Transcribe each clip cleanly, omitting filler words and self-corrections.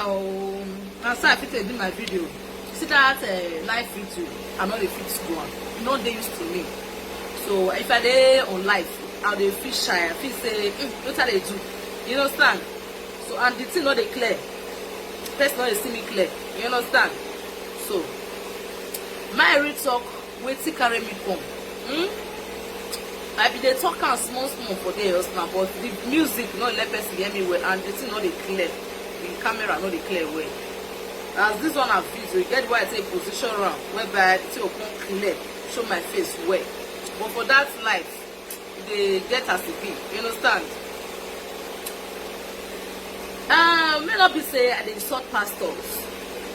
now. Now, so I fit do my video. See that live video, I'm not a fit to go on. No, they used to me. So if I dey on live, I'll dey feel shy. I feel say, what they do? You understand? So and the thing not dey clear. First not dey see me clear. You understand? So my real talk, wetin carry me come. I be dey talk am small for there just now, but the music no let person hear me well, and the thing not dey clear. The camera not dey clear well. As this one a video, you get why I take position round, whereby the thing will come clear, show my face well. But for that life, they get as it be. You understand? May not be say I dey insult pastors.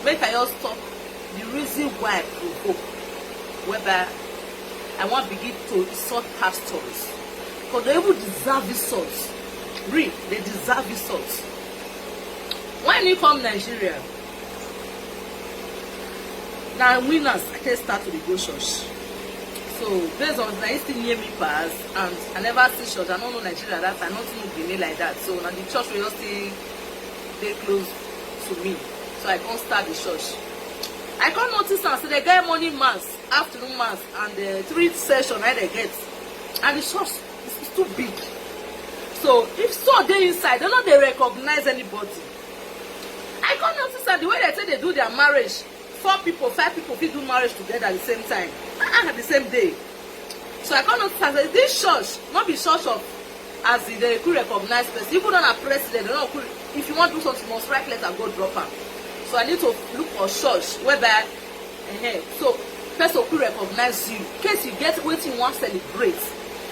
Make I just talk the reason why I provoke, whereby I want begin to insult pastors, because they even deserve insults. Really, they deserve insults. When you come Nigeria, now winners I can start to the go church. So based on that, still near me pass, and I never see church. I don't know Nigeria that I not know Benin like that. So now the church will just stay close to me. So I can't start the church. I can't notice and so they get morning mass, afternoon mass, and the 3 session I they get, and the church is too big. So if so they inside, they don't they recognize anybody. I can't notice that the way they say they do their marriage. 4 people, 5 people fit do marriage together at the same time, at the same day. So I can't notice that this church, not be church of as they could recognize person. Even on a president, they don't could, if you want to do something, you must write letter go drop her. So I need to look for church whereby so person could recognize you. In case you get what you want to celebrate,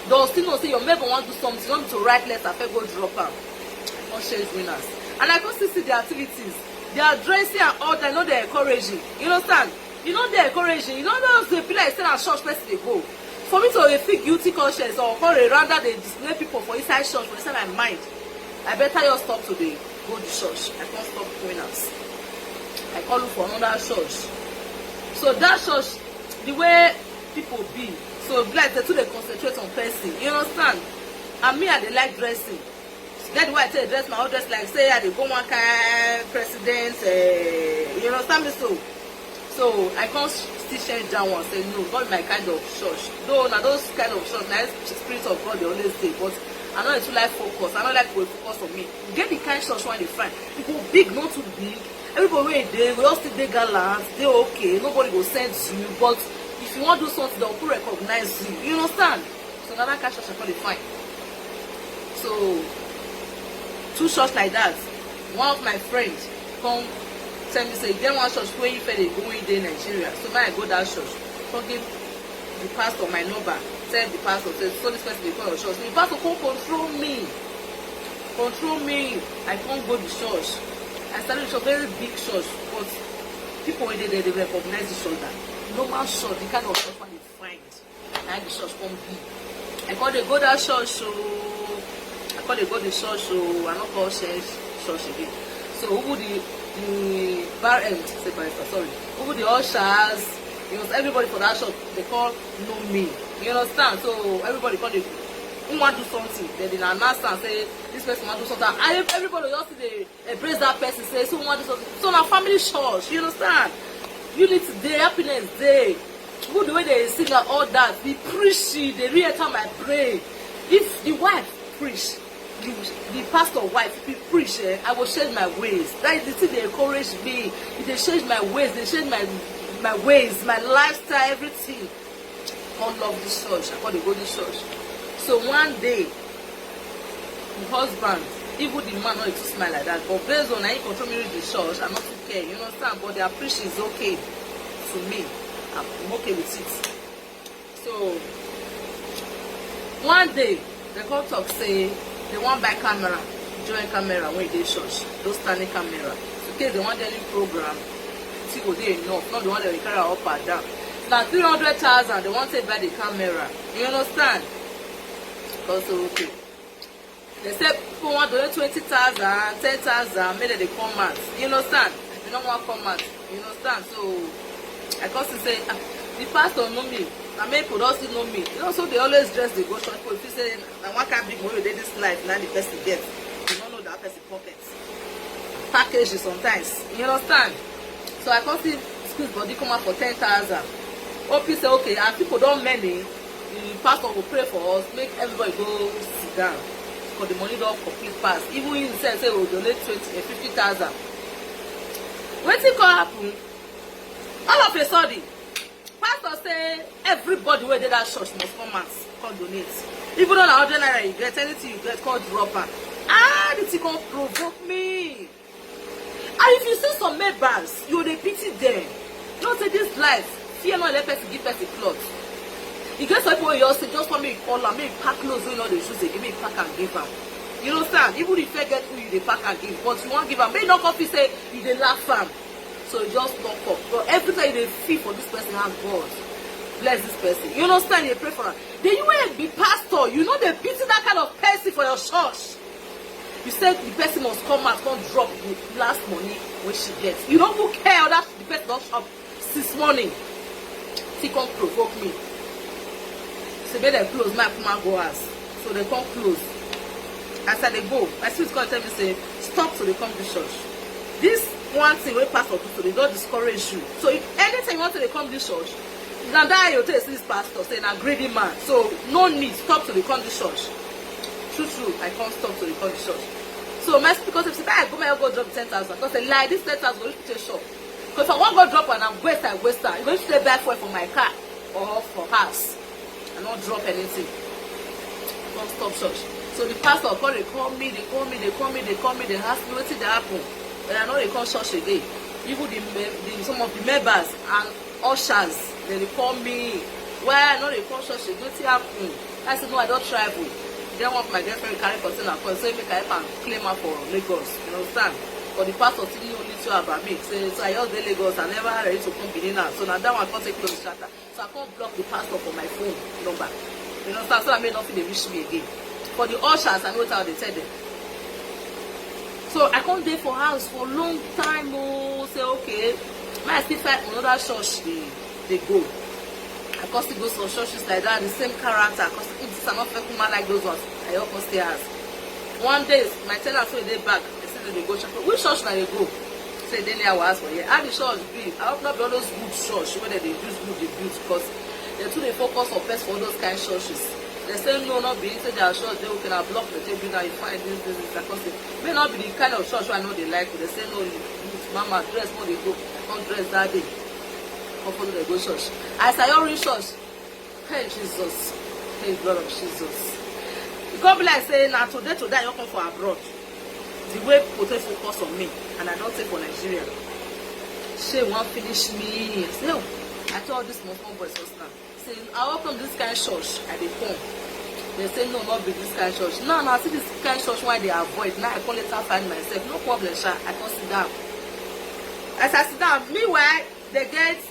they'll still know say your member want to do something, you want to write letter, go drop her. I can't change winners. And I can still see the activities. They are dressing and all that, you know they're encouraging. You understand? You know they're encouraging. You know those they feel like saying at church person they go. For me to feel guilty conscience or call a rather they display people for inside church for inside my mind. I better just stop today. Go to church. I can't stop winners. I call look for another church. So that church, the way people be, so like they too they concentrate on person. You understand? And me I they like dressing. That's why I tell you dress my own dress like say I dey go one kind president, you understand me so I can't still change that one, say no, not my kind of church. Though now those kind of church, now spirit of God they always say, but I know it's too like focus, I don't like to focus on me. Get the kind of church when they find. People big, not too big. Everybody where they we all still they gallant, they okay, nobody will send you, but if you want to do something, they'll recognize you. You understand? So now that kind of church I call it fine. So 2 church like that, one of my friends come tell me say get one church where you feel they go in Nigeria. So when I go that church, come give the pastor my number, tell the pastor say so this person dey come your church. The pastor come control me. I can't go to church. I started a very big church, but people when they recognize the church that normal church, the kind of church when they find, and the church come big. I can't go that church so. I call they go to church, so I not call church again. So who the bar sorry, who the ushers, you know, everybody for that church they call know me. You understand? So everybody call they who want to do something, they announce and say this person want to do something. And everybody just they embrace that person, say so want to do something. So now family church, you understand? Unity day, happiness day. Who the way they sing and all that, they preach, they re-enter my brain. If the wife preach, the pastor wife if preach, I will change my ways. That is the thing they encourage me. If they change my ways, they change my ways, my lifestyle, everything. God love this church. I call the golden church. So one day, the husband, even the man not to smile like that, but based on I control me with the church, I'm not okay. You understand? But their preaching is okay to me. I'm okay with it. So one day they come talk say they want buy camera, join camera when they church, those standing camera. So in case they want any program, see go dey enough, not the one that we carry up and down. Now 300,000 they want to buy the camera. You understand? Also okay. They say people want to donate 20,000, 10,000, maybe they come out. You understand? They don't want to come out. You understand? So I can say the pastor know me. I mean, people don't still know me. You know, so they always dress the go church. If you say, "I want to big money, they this life," now the person gets. You don't know that person pockets. package sometimes, you understand. So I can't see school body come out for 10,000. OP say okay, and people don't many, the pastor will pray for us, make everybody go sit down, because the money don't complete pass. Even in say we donate 50,000. Wetin come happen? All of a sudden, pastor say everybody wey dey that church must come out, come donate. Even though na 100 naira you get, anything you get, come drop am. Ah, the thing come provoke me. And if you see some members, you dey pity them. You know say this life, fear not let person give person cloth. You get some people you say just want me call am, make pack clothes wey no dey choose again, make pack and give am. You understand? Even if you get who you dey pack and give, but you wan give am, make no come feel say you dey laugh am. So you just knock up. But every time you feel for this person, and God bless this person. You understand? You pray for her. Then you will be pastor. You know they pity that kind of person for your church. You said the person must come out, come drop the last money when she gets. You don't even care that the person don't shop since morning. She come provoke me. So make them close, my come go house. So they come close. As I go, my sister come tell me say, stop to the come to church. This one thing wey pastor do, so they don't discourage you. So if anything you want to come this church, now that you tell this pastor say na greedy man, so no need, stop to the come this church. True, I can't stop to the come this church. So my because if I go drop 10,000, because they lie this 10,000 go to shop. Because if I want go drop and I'm waste am, you going to stay back for my car or for house and not drop anything. Don't stop church. So the pastor call, they call me, they ask me wetin dey happen. But I know they call church again. Even some of the members and ushers, they call me. Why I know they call church again? Wetin happen? I said no, I don't travel. They don't want my girlfriend carry container for, so make I help and claim her for Lagos. You understand? But the pastor still know little about me. So I just dey Lagos. I never ready to come Benin now. So now that one can't take close shatter. So I can't block the pastor for my phone number. You understand? So I may not feel they reach me again. For the ushers, I know how they tell them. So I come there for house for a long time. Oh, say okay, may I still find another church they go. I can still go to churches like that, the same character. Because if this are not fake woman like those ones, I help us stay house. One day, my tenants when they back, they say they go church. Which church now they go? Say they near our house for here. How the church be? I hope not be all those good church where they use good they build, because they too they focus on first for those kind of churches. They say no, not be inside their church. They can block the table now. You find this. Because it may not be the kind of church I know they like. They say no, mama dress more they go. I can't dress that day. Come follow the go church. As I already church, hey Jesus, hey blood of Jesus. God be like saying now today I don't come for abroad. The way people focus on me and I don't take for Nigeria. She won't finish me. Say, oh, I told this Muslim boys just now. Say, I welcome this kind of church and they come. They say no, not be this kind of church. No, I see this kind of church why they avoid. Now I call it and find myself. No problem, sha. I can sit down. As I sit down, meanwhile, they get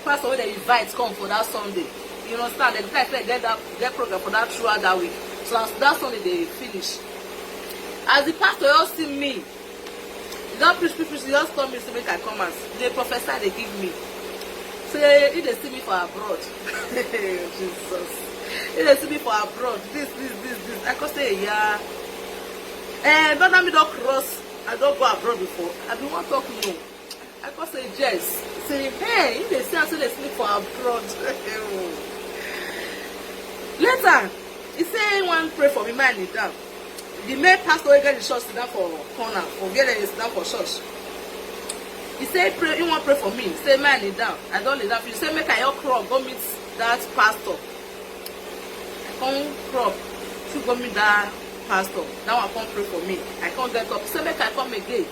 pastor when they invite come for that Sunday. You understand? They get that program for that throughout that week. So as that Sunday they finish. As the pastor just see me, he don't preach, he just come me to make I come and they prophesy they give me. Say if they see me for abroad. Jesus. If they see me for abroad, this. I can say yeah. And don't let me don't cross. I don't go abroad before. I don't want to talk no. I can say yes. Say, hey, if they see us, they sleep for abroad. Later, he say, one pray for me, man, kneel down. The main pastor will get the church sit down for corner, or get it sit down for church. He say, pray, you want pray for me? He say, man, kneel down. I don't kneel down. He say, make I your crop, go meet that pastor. I come crop, to go meet that pastor. Now I come pray for me. I can't get up. He say, make I come again.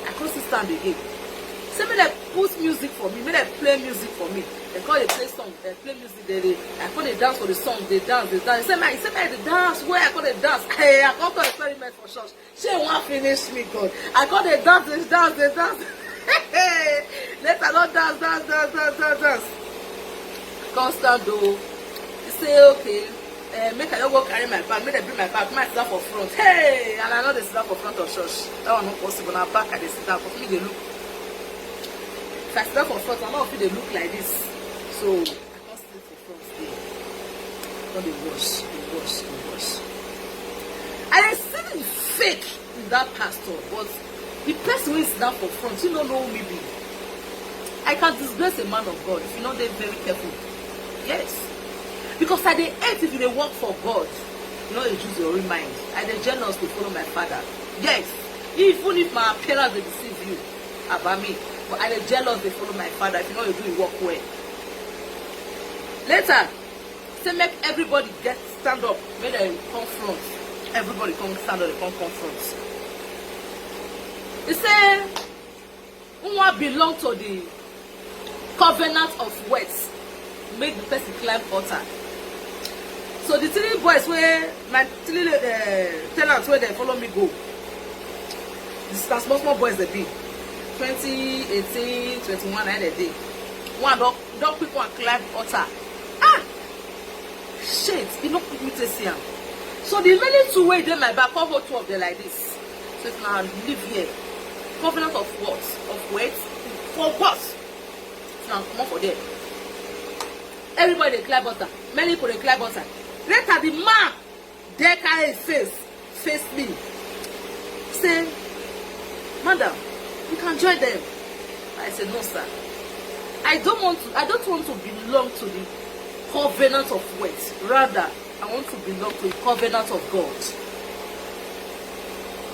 I can't sit stand again. Say me they put music for me, me they play music for me. They call they play song, they play music, I call they dance for the song, they dance. He say me the dance, where I call they dance. Hey, I call the experiment for church. She won't finish me, God. I call they dance. Let her not dance. Constant though. He say okay, make I not go carry my bag, make they bring my bag, my sit down for front. Hey, and I know they sit down for front of church. That one not possible. Now back I they sit down, for me they look. If I sit down for front, I'm not feel they look like this. So I can't sit for front there. Not they wash. And I see the fake in that pastor, but The person wey sit down for front, you don't know who me be. I can disgrace a man of God if you know they're very careful. Yes. Because I dey hate if you dey work for God, you know you choose your own mind. I dey jealous to follow my father. Yes. Even if my parents dey deceive you about me, but I dey jealous to follow my father if you know you do your work well. Later, say make everybody get stand up, make them come front. Everybody come stand up, they come front. He say, who belong to the covenant of words, make the person climb altar. So the three boys where my three tenants where they follow me go. This are small boys they be. 2018, 21 and a day. One don't quick one climb altar. Ah! Shit, you know quick me to see him. So the remaining two way they my back, come hold two of them like this. So if now live here. Covenant of what? Of words? For what? So now come on for them. Everybody they climb altar. Many people they climb altar. Later the man there carry his face me. Say, madam, you can join them. I said, no, sir. I don't want to belong to the covenant of words. Rather, I want to belong to the covenant of God.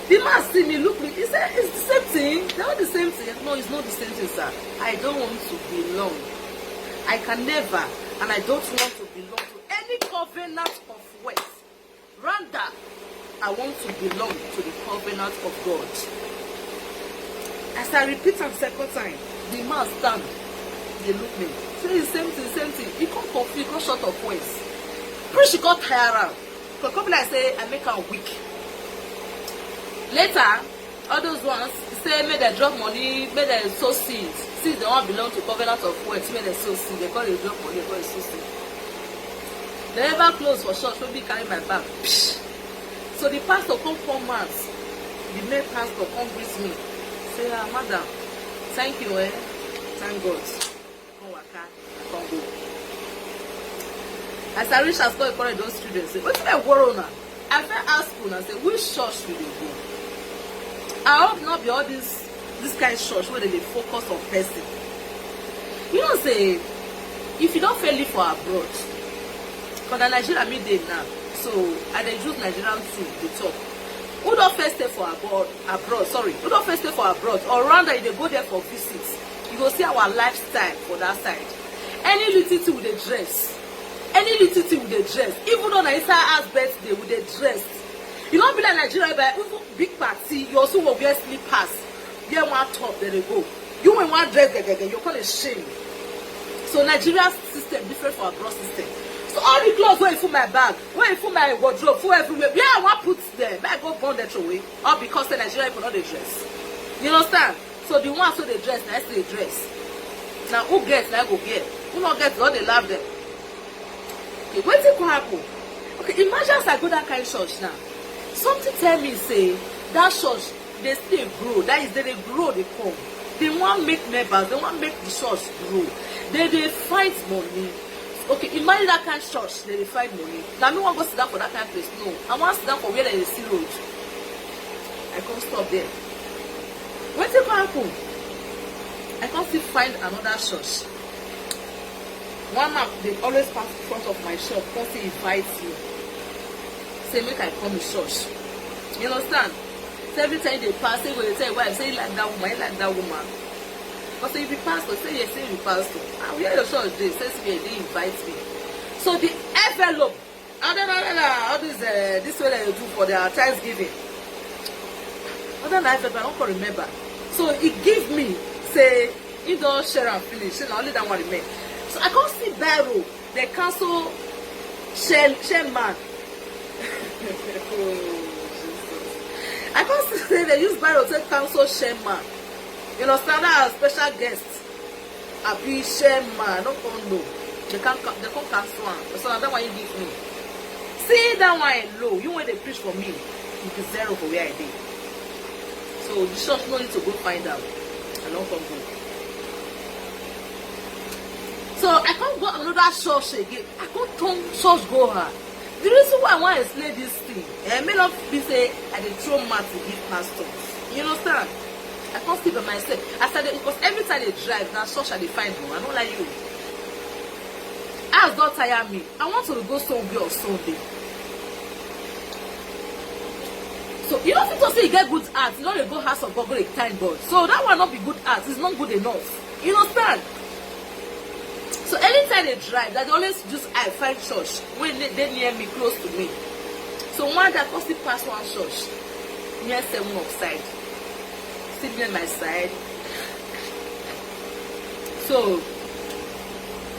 The man see me, look me, he said, it's the same thing. They're not the same thing. No, it's not the same thing, sir. I don't want to belong. I can never, and I don't want to belong to any covenant of words. Rather, I want to belong to the covenant of God. As I repeat am second time, the man stand, they look me. Say the same thing. He can't confuse, he can't short of words. Preach, he can't tire am. Because couple I say, I make am weak. Later, all those ones say, may they drop money, may they sow seeds. Seeds they all belong to covenant of words, may they sow seeds. They call it drop money, they call it sow seeds. They never close for church, maybe carry my bag. Psh. So the pastor come months. The main pastor come greet me. Say, madam, thank you, thank God. Come waka, I come go. As I reach as God encourage those students, say, what did I worry now? I first ask you and say, which church will they go? I hope not be all this kind of church where they focus on person. You know, say, if you don't fail live for abroad, because the Nigeria midday now, so I dey use Nigerian too to talk. Who don't first stay for abroad? Sorry, who don't first stay for abroad? Or rather, if they go there for visits, you go see our lifestyle for that side. Any little thing with the dress, even though na inside house birthday with the dress. You don't be like Nigeria, but even big party, you also will wear slippers. Wear one top, there they go. You wear one dress, you're called a shame. So Nigeria's system different from abroad system. So all the clothes where you put my bag, where you put my wardrobe, full everywhere. Yeah, I want put there. May I go burn that away? All because the Nigerian people not the dress. You understand? So the ones who they dress, now they dress. Now who gets, now go get. Who not gets, God they love them. Okay, what is it going to happen? Okay, imagine as I go that kind of church now. Something tell me say that church they still grow. That is they grow, they come. They want make members, they want make the church grow. They fight money. Okay, imagine that kind of church, they fight money. Now me want go sit down for that kind of place. No, I want to sit down for where there is still road. I can't stop there. What's it gonna happen? I can't still find another church. One man they always pass in front of my shop because he invites you. Say make I come to church. You understand? So every time they pass, they will tell wife, say you like that woman, But say if you pastor, say yes, say you pastor. And where your church dey? Say me they invite me. So the envelope, all this way that you do for their Thanksgiving. Other than envelope, I don't remember. So he give me, say, he don't share and finish. Say only that one remain. So I can't see barrel. They cancel share man. I can't say they use barrel to cancel shame man. You know, stand as special guest. I be shame man. No know. They can't cancel one. So that one you give me. See that one low. You when they preach for me, you be zero for where I did. So the church no need to go find out. I don't come go. So I can't go another church again. I can't turn church go her. The reason why I want to explain this thing, may not be say I dey throw mat to give pastors. You understand? I can't sleep by myself. I started because every time they drive, now church I dey find one. I don't like you. House don't tire me. I want to go somewhere on Sunday. So you don't think to say you get good art, you know you go house of God, go thank God. So that will not be good art. It's not good enough. You understand? So anytime they drive, they always just I find church when they near me, close to me. So one day I still pass one church near 7 upside, still near my side. So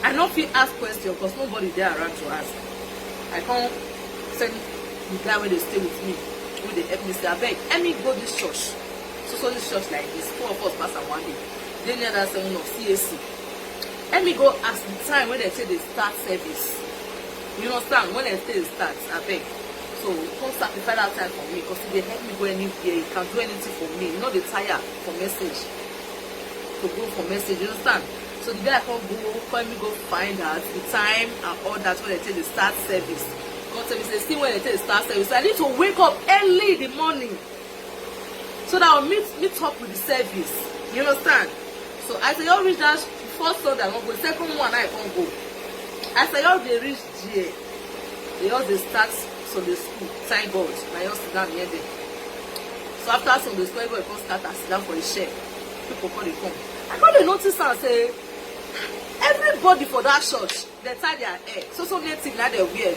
I don't feel ask question because nobody there around to ask. I can't send the guy where they stay with me, when they help me say, I beg, let me go this church. So this church like this, 4 of us pass on one day. Then the other 7 of CAC. Let me go ask the time when they say they start service. You understand? When they say they start, I beg. So come sacrifice that time for me because if they help me go anywhere, you can do anything for me. You know they tire for message. To go for message, you understand? So the day I can't go, call me go find out the time and all that when they say they start service. God service, they see when they say they start service. So I need to wake up early in the morning so that I'll meet up with the service. You understand? So I say, you reach that first Sunday I won't go, the second one I can't go. I say, you they reach GA. They all they start Sunday school. Thank God. I just sit down near them. So after Sunday school, everybody come start and sit down for a share. People come, they come. I got to notice and say, everybody for that church, they tie their hair. So native now they wear.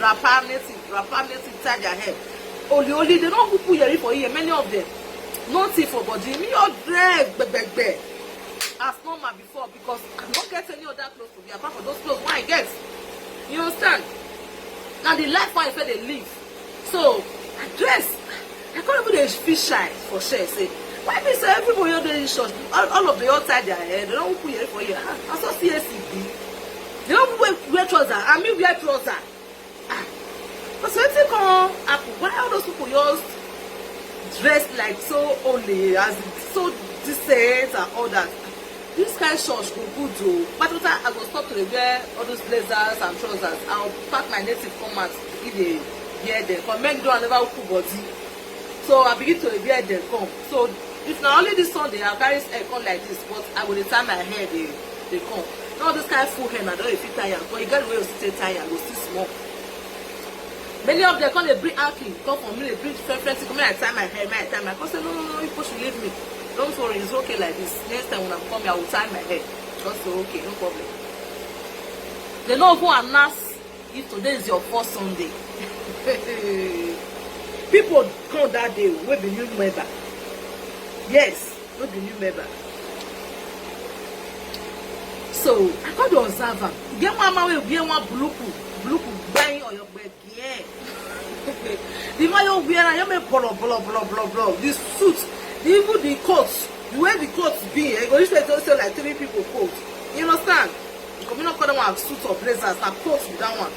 Rapper native tie their hair. Only they don't put your for here. Many of them. Nothing for body. Me your drag beg. As normal before because I don't get any other clothes to be apart from those clothes one I get. You understand? Now the life one I feel they live. So I dress. I can't even feel shy for sure. Say why be say everybody on the church, all of the outside their hair, they don't put here for you. I saw CSCB. They don't wear trousers. I mean wear trousers. But so it's come Apple. Why all those people just dress like so only as so decent and all that? This kind of church go good though. But I go stop to wear all those blazers and trousers. I'll pack my native format if they wear them. But men don't never put body. So I begin to wear them come. So if not only this Sunday I carry hair come like this, but I will tie my hair they come. Now this kind of full hair I don't fit tire. But you get the way you stay tire, go still small. Many of them come they bring Aki, come for me, they bring friends to come and tie my hair, I come say no, you should leave me. Don't worry, it's okay like this. Next time when I come here, I will tie my hair. Just say okay, no problem. They know who announce if today is your first Sunday. People come that day, will be new member. Yes, will be new member. So I got to observe them. Get one man will get one blue buying on your bed. Yeah. The man you wear, you make blah. This suit, even the coats, the way the coats be, you go to like 3 people coats. You understand? You come not call them one suits or blazers, and coats with that one.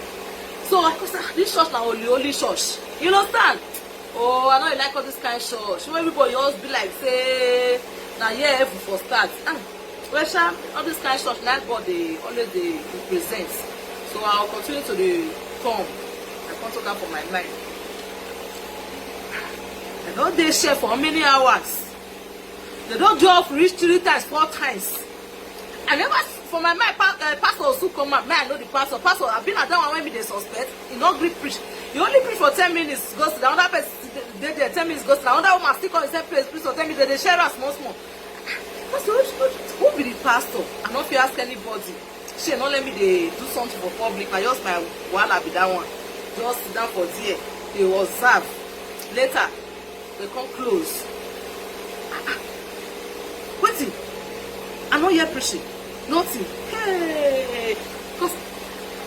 So I go say, this church now only church. You understand? Oh, I know you like all this kind of church. When everybody always be like, say, now yeah, for start. Well, all this kind of church, like God, they always they represent. So I'll continue to the come. I can't talk that for my mind. They don't they share for how many hours? They don't do off reach 3 times, 4 times. I never, for my mind, pastor also come up. Man, I know the pastor. Pastor, I've been at that one when they suspect. He not great preach. You only preach for 10 minutes. Goes to the other person. They 10 minutes. Goes to the other woman. Still come in the same place. Preach for 10 minutes. They share us small. Pastor, who be the pastor? I not if you ask anybody. She not let me they do something for public. I just my wahala be that one. Just sit down for there. They observe. Later, they come close. Waiting. I'm not here preaching. Nothing. Hey. Because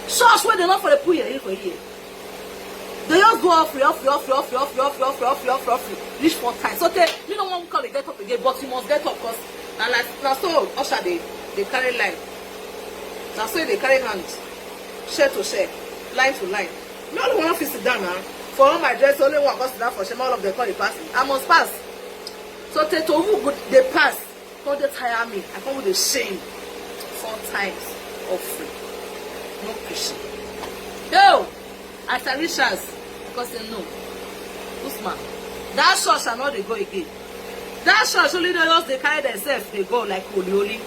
church where they not for the pool here for here. They just go off, reach 4 times. So they, you don't want to call it get up again, but you must get up because now so usher they carry line. Now so they carry hand, share to share, line to line. Me only one fit sit down now. For all my dress, only one go sit down for shame. All of them call it passing. I must pass. So to who good they pass. Don't they tire me? I come with the shame. 4 times of free. No preaching. Yo! As I reach us, because they know. Usman. That church I know they go again. That church only just they carry themselves, they go like holy.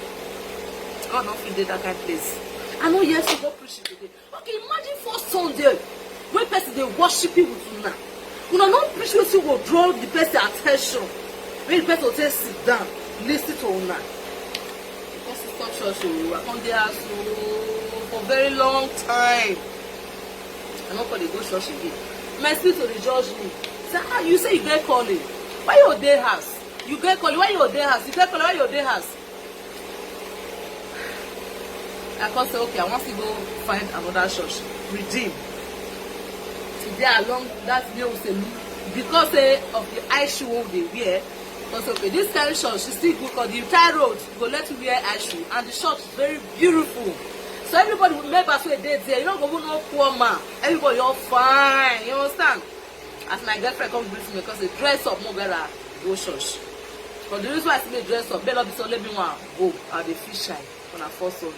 God not fit that kind of place. I know yes, you go preach it today. Okay, imagine for Sunday when person they worship you with una. Una not preach what you will draw the person attention. When the person will just sit down, listen to una. Because it's not church, I come there for a very long time. I'm not going to go church again. My spirit will judge me. Say, you say you get calling. Why your day house? You get calling. Why your day house? You get calling. Why your day house? I can say, okay, I want to go find another church. Redeem. Today along that day will say, because of the eye shoe they wear. Because okay, this kind of church is still good because the entire road go let you wear eye shoe, and the church is very beautiful. So everybody will remember so a day there. You don't go no poor man. Everybody you're fine. You understand? As my girlfriend comes with me because they dress up more better go church. But the reason why I say they dress up, better be so let me want go at the fish shy on a first Sunday.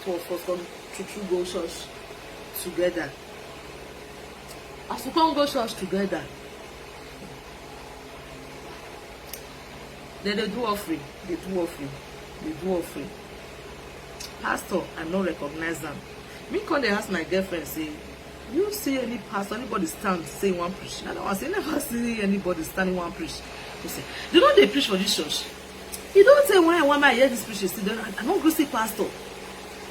Two of us come to go church together. As we come go church together, then they do offering. They do offering. They do offering. Pastor, I don't recognize them. Me call they ask my girlfriend, say, you see any pastor, anybody stand say one preach? I don't want to say, never see anybody standing one preach. They say, they don't they preach for this church. You don't say when I want my hear this preach, I don't go see pastor.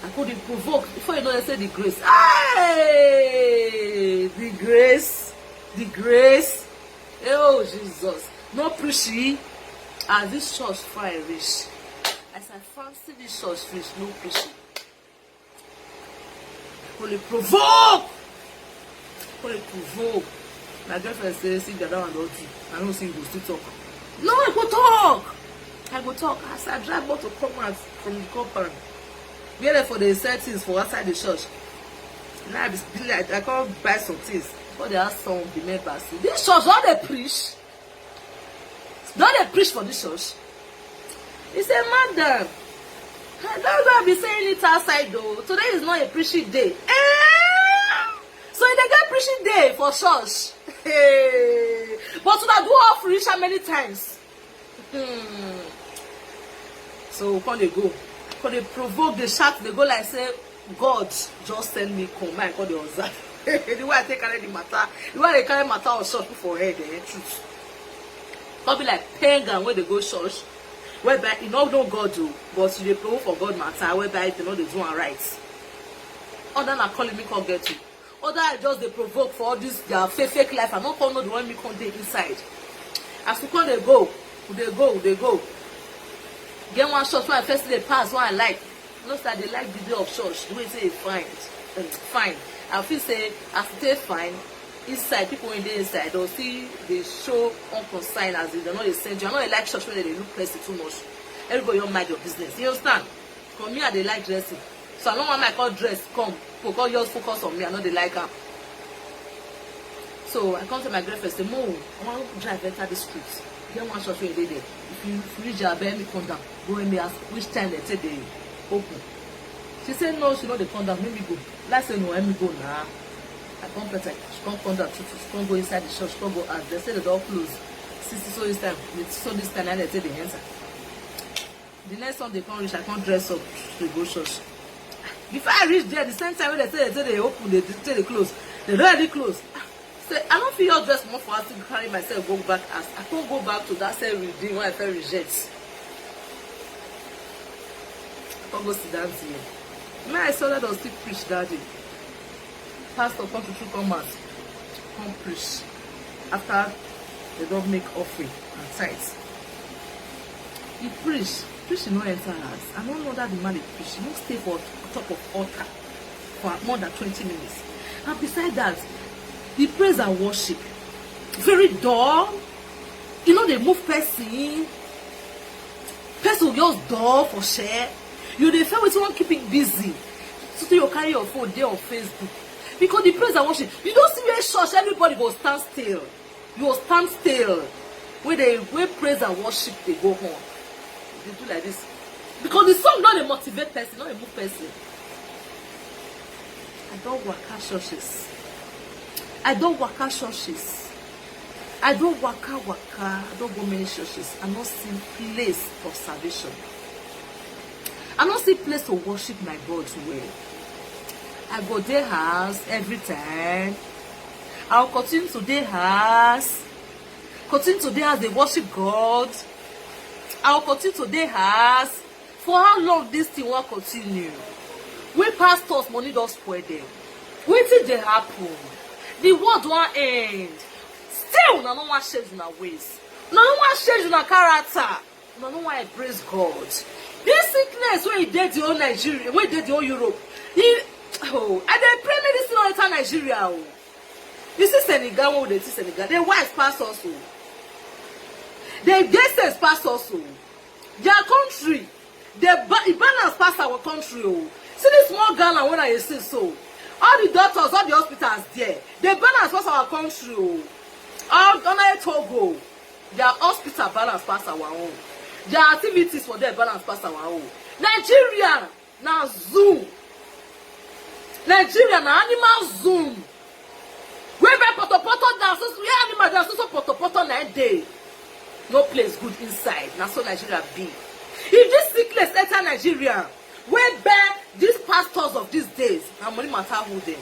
I could provoke before you know they say the grace. Hey, the grace, the grace. Oh Jesus, no preaching. And this church fire rich. As I fancy this church rich, no preaching. Only provoke. Only provoke. My girlfriend says, see the other one don't do. I don't think we'll still talk. No, I go talk. I go talk. As I drive out to come out from the compound. We are there for the settings for outside the church. Now I can't buy some things. But they ask some of the members. This church, don't they preach? Don't they preach for this church? He said, madam, I don't be saying it outside though. Today is not a preaching day. So they get preaching day for church. Hey. But to do offering how many times? So when they go, when they provoke, they shout, they go like say, God just send me come. My God, they observe. The way I take carry the matter, the way they carry matter of church for head, truth. Not be like pagan when they go church, whereby you know God do, but you dey provoke for God matter, whereby they know they do one right. Other than calling me come get you. Other I just they provoke for all this their fake life. I don't know the one me come dey inside. As we come they go. Get one church where I first they pass one I like. Notice that they like the day of church. The way say fine. I feel say after they fine. Inside, people in the inside, they'll see they show unconcerned as if they're not a send you. I know they like church when they look crazy too much. Everybody don't mind your business. You understand? For me, they like dressing. So I don't want my call dress come. Because just focus on me. I know they like her. So I come to my girlfriend say, Mo, I want to drive enter the street. Get one church where they there. If you reach your bed, me come down. Go and me ask which time they say they open. She said no, she know they come down. Let me go. Let's say no, let me go now. I come protect. She come down. She come go inside the church. She come go out. They say the door closed. So this time, and they say they enter. The next time they come reach, I can't dress up to go church. Before I reach there, the same time when they say they open, they say they close. They already close. So I don't feel your dress more for us to carry myself go back as I can't go back to that same redeem when I felt reject. I can't go sit down here. When I saw that I was still preach that day. Pastor come to come out, come preach. After they don't make offering and tithes. He preach no enter house. I don't know that the man he preach. He won't stay for top of altar for more than 20 minutes. And beside that, the praise and worship very dull. You know they move person just dull for share. You dey feel with someone keeping busy. So you carry your phone there on Facebook. Because the praise and worship, you don't see where church, everybody go stand still. You will stand still. When praise and worship they go home. They do like this. Because the song not a motivate person, not a move person. I don't work at churches. I I don't waka waka, I don't go many churches. I not see place for salvation. I not see place to worship my God well. I go their house every time. I'll continue to their house. Continue to their house, they worship God. I'll continue to their house. For how long this thing will continue? We pastors money don't spoil them. Wait till they happen. The world won't end. Still, no one change in our ways. No one change in our character. No one embrace God. This sickness where he did the whole Nigeria, where he did the whole Europe. And they pray medicine all the Nigeria. Oh. You see Senegal, what they see Senegal. They wise pastors. Oh. They sense pastors. Oh. Their country, they balance past our country. Oh. See this small Ghana when I say so. All the doctors, all the hospitals there, they balance past our country. Oh. All on Togo, their hospital balance past our own. Their activities for them balance past our own. Nigeria now Zoom. Nigeria now animal Zoom. Where by poto down, so yeah, animal down, so poto 9 day. No place good inside. Now so Nigeria be. If this sickness enter Nigeria, where by these pastors of these days, now money matter who them.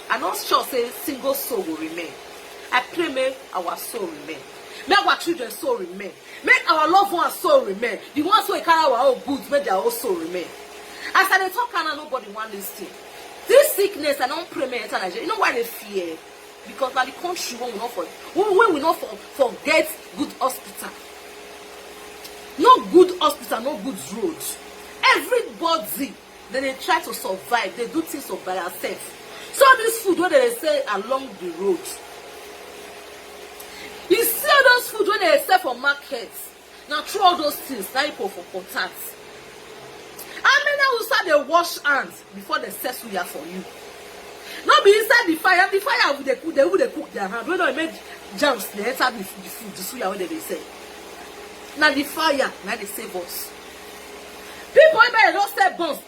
I'm not sure say single soul will remain. I pray may our soul remain. Make our children's soul remain. Make our loved ones' soul remain. The ones who carry our own goods, make their own soul remain. As I talk, and nobody want this thing. This sickness, I don't pray may enter Nigeria. You know why they fear? Because now the country will not forget good hospital. No good hospital, no good roads. Everybody, then they try to survive. They do things by themselves. So this food, what they say along the road. You see all those food when they sell for markets. Now through all those things, now you for contact. How many will start they wash hands before they set suya for you? Not be inside the fire. The fire will they cook their hand. When they make jams, they enter the food, the suya when they say. Now the fire, now they save us. People even don't sell buns.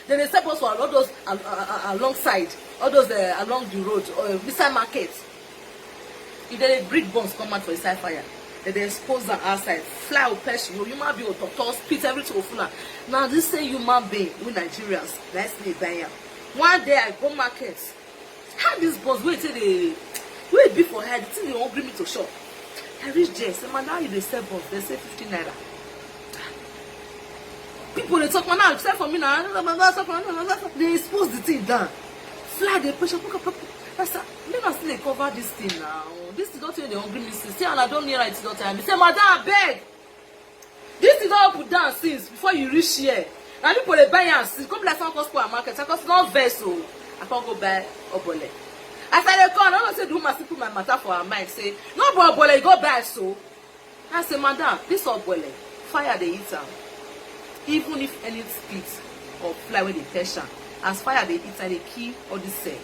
They sell buns for all those alongside, all those along the road or beside market. If they bring bones come out for inside fire, they expose them outside, fly or perish, human being or tortoise, spit everything will full. Now this same human being with Nigerians, let's say buy. One day I go market. How this boss wait till they wait before her, the thing they won't bring me to shop. I reach there, say man, now you they sell bones, they say 15 naira. People they talk man now, except for me now, they expose the thing down. Fly the pressure, let us still cover this thing now. This is not the hungry missus. Say, and I don't hear it all the time. He say, madam, I beg. This is all put down since before you reach here. Now people they buy and see. Come like some for a market. Because not vessel. I can't go buy obole. As I come, I don't say do must put my matter for her mind. Say, no obole, you go buy so. I say, madam, this obole, fire they eat am. Even if any spit or fly when they touch am, as fire they eat and they kill all this cell.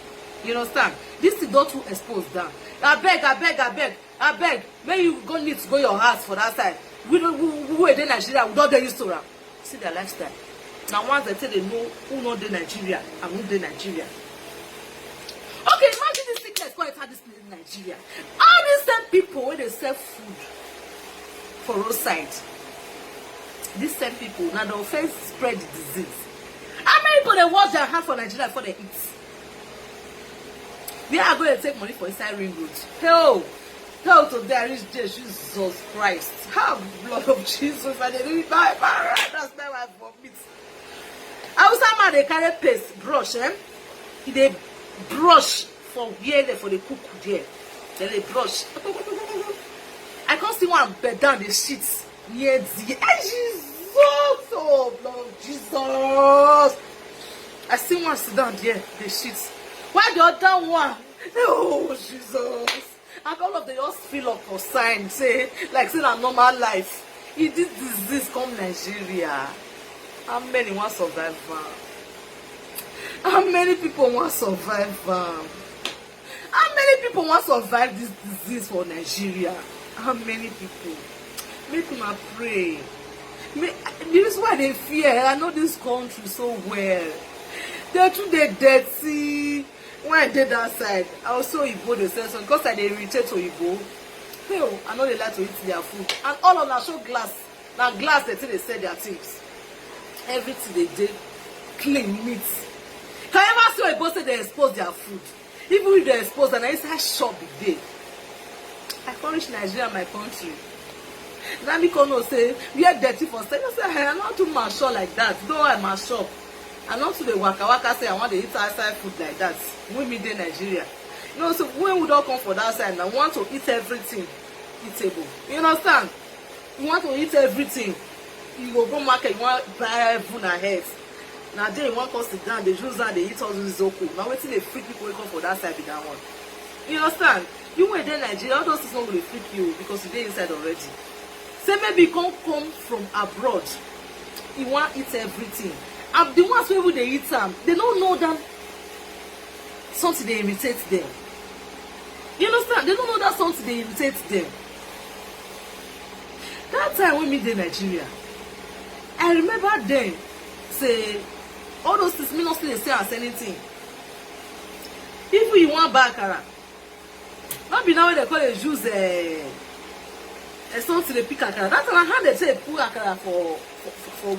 You understand? This is not too exposed down. I beg. May you go need to go your house for that side. We are in Nigeria, we don't used to rap. See their lifestyle. Now once they say they know who not in Nigeria and who in Nigeria. Okay, imagine this sickness going to this place in Nigeria. All these same people when they sell food for roadside. These same people now they first spread the disease. How many people they wash their hands for Nigeria before they eat? They are going to take money for inside ring road. Hell to there reach there, Jesus Christ. Have blood of Jesus and they didn't buy that's not why I vomit. I was man they carry paste, brush, they brush for where they for the cook there. Then they brush. I can't see one bed down the sheets near the Jesus. Oh blood of Jesus. I see one sit down there, the sheets. Why the other one? Oh Jesus! And all of the just feel up for sign, say like say a normal life. If this disease come Nigeria, how many want survive? How many people want survive? How many people want survive this disease for Nigeria? How many people? Make them pray. This is why they fear. I know this country so well. They're too dirty. When I did that side, I also Igbo the sense because I did irritate to Igbo. Hell, I know they like to eat their food. And all of them show glass. Now glass, they think they sell their things. Everything they did, clean, neat. However, so people say they expose their food. Even if they expose them, inside shop the day. I furnish Nigeria, my country. Now me come say we are dirty for stay. You say, hey, I'm not too mature like that. Though I'm mature. I'm not to the waka say I want to eat outside food like that. When me in Nigeria. You know, so when we don't come for that side, I want to eat everything eatable. You understand? You want to eat everything. You go market, you want to buy food ahead. Now they want to sit down, they use that, they eat all this zoko. Now waiting they freak people come for that side with that one. You understand? You were there Nigeria, all those things not will freak you because you're inside already. Say maybe you can't come from abroad. You want to eat everything. And the ones who they eat them, they don't know that something they imitate them. You understand? They don't know that something they imitate them. That time when me in Nigeria, I remember then say all those things me not still say as anything. If you want bakara, not be now they call it use something they pick akara. That's how they say put akara for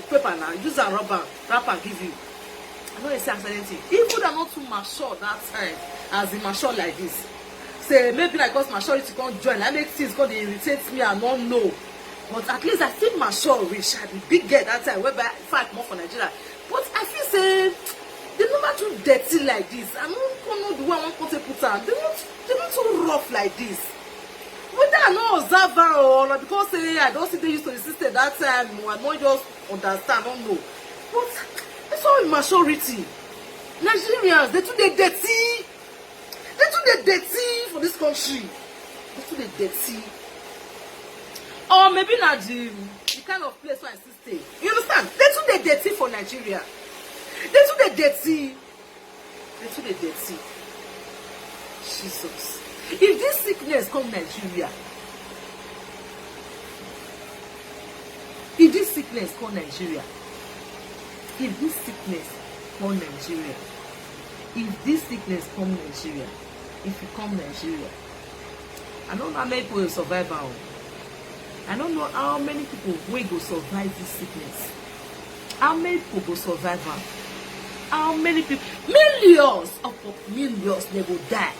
paper now. Use a wrapper give you. I know they say as anything. If you are not too mature that time, as in mature like this, say maybe like because maturity can't join, I make things because they irritate me and not know. But at least I feel mature rich. I be big girl that time, whereby I fight more for Nigeria. But I feel say they're not too dirty like this. I don't know the way I want to put on. They're not too rough like this. Whether I not observe or because say I don't see they used to the system that time, I don't just understand, I don't know. But that's all in maturity. Nigerians, they too they dirty. They too they dirty for this country. They too they dirty. Or maybe not the kind of place where I still stay. You understand? They too they dirty for Nigeria. They too they dirty. They too they dirty. Jesus. If this sickness come Nigeria, if this sickness come Nigeria, if this sickness come Nigeria, if this sickness come Nigeria, if it come Nigeria, I don't know how many people will survive now. I don't know how many people will go survive this sickness. How many people will survive now? How many people? Millions upon millions they will die.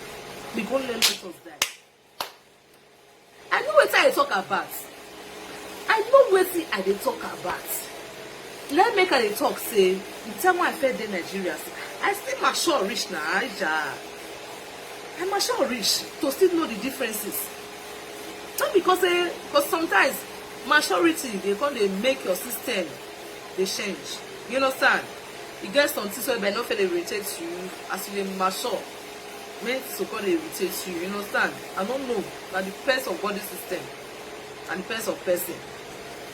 Because let us die. I know what I talk about. I know what I they talk about. Let me make a talk say the time when I fed in Nigeria, I still mature rich now. I'm mature rich to still know the differences. Not because sometimes maturity they make your system they change. You understand? You get some things where no feel irritate you as you mature. Make so called irritate you, you understand? I don't know. That depends on body system and depends on person.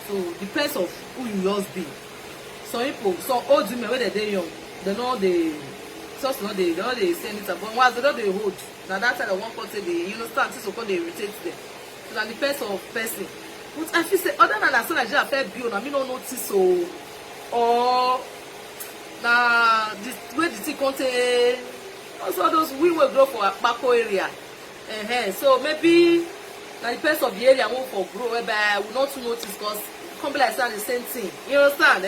So depends of who you just be. Some people, some old women when they're young, they know they just know they say anything, but once they know they hold. Now that time one person they you understand so called they irritate them. So that depends on person. But I feel say other than that, so Nigeria fair build, I mean no notice so or na this way the thing contain. Also those we will grow for Bako area. So maybe the person of the area won't for grow whereby we not to notice because come be like the same thing. You understand?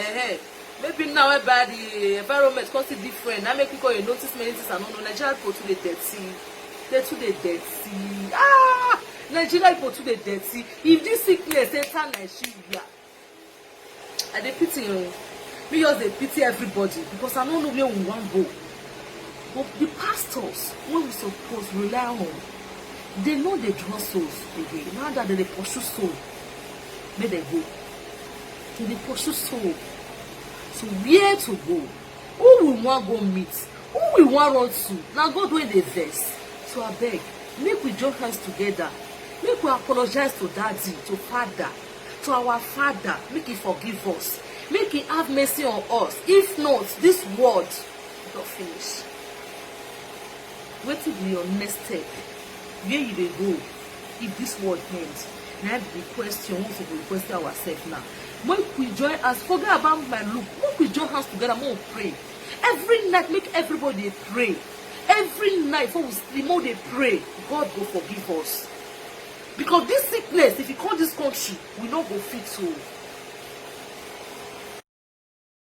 Maybe now whereby the environment cause it different. Now make people you notice many things and no Nigeria people too they dirty. They too they dirty. Nigeria people too they dirty. If this sickness enter Nigeria, I dey pity you. Me just dey pity everybody because I don't know where we want go. But the pastors, when we supposed to rely on, they know they draw souls away. Now that they pursue soul, may they go. They pursue soul. So where to go? Who we want go meet? Who we want run to? Now God where they vex. So I beg, make we join hands together. Make we apologize to daddy, to father, to our father. Make he forgive us. Make he have mercy on us. If not, this world will not finish. What will be your next step? Where you dey go if this world ends? Now the question, once we question ourselves now. When we join us, forget about my look. When we join hands together, more pray. Every night, make everybody pray. Every night, before we sleep, more they pray. God go forgive us. because this sickness if e come this country we no go fit o.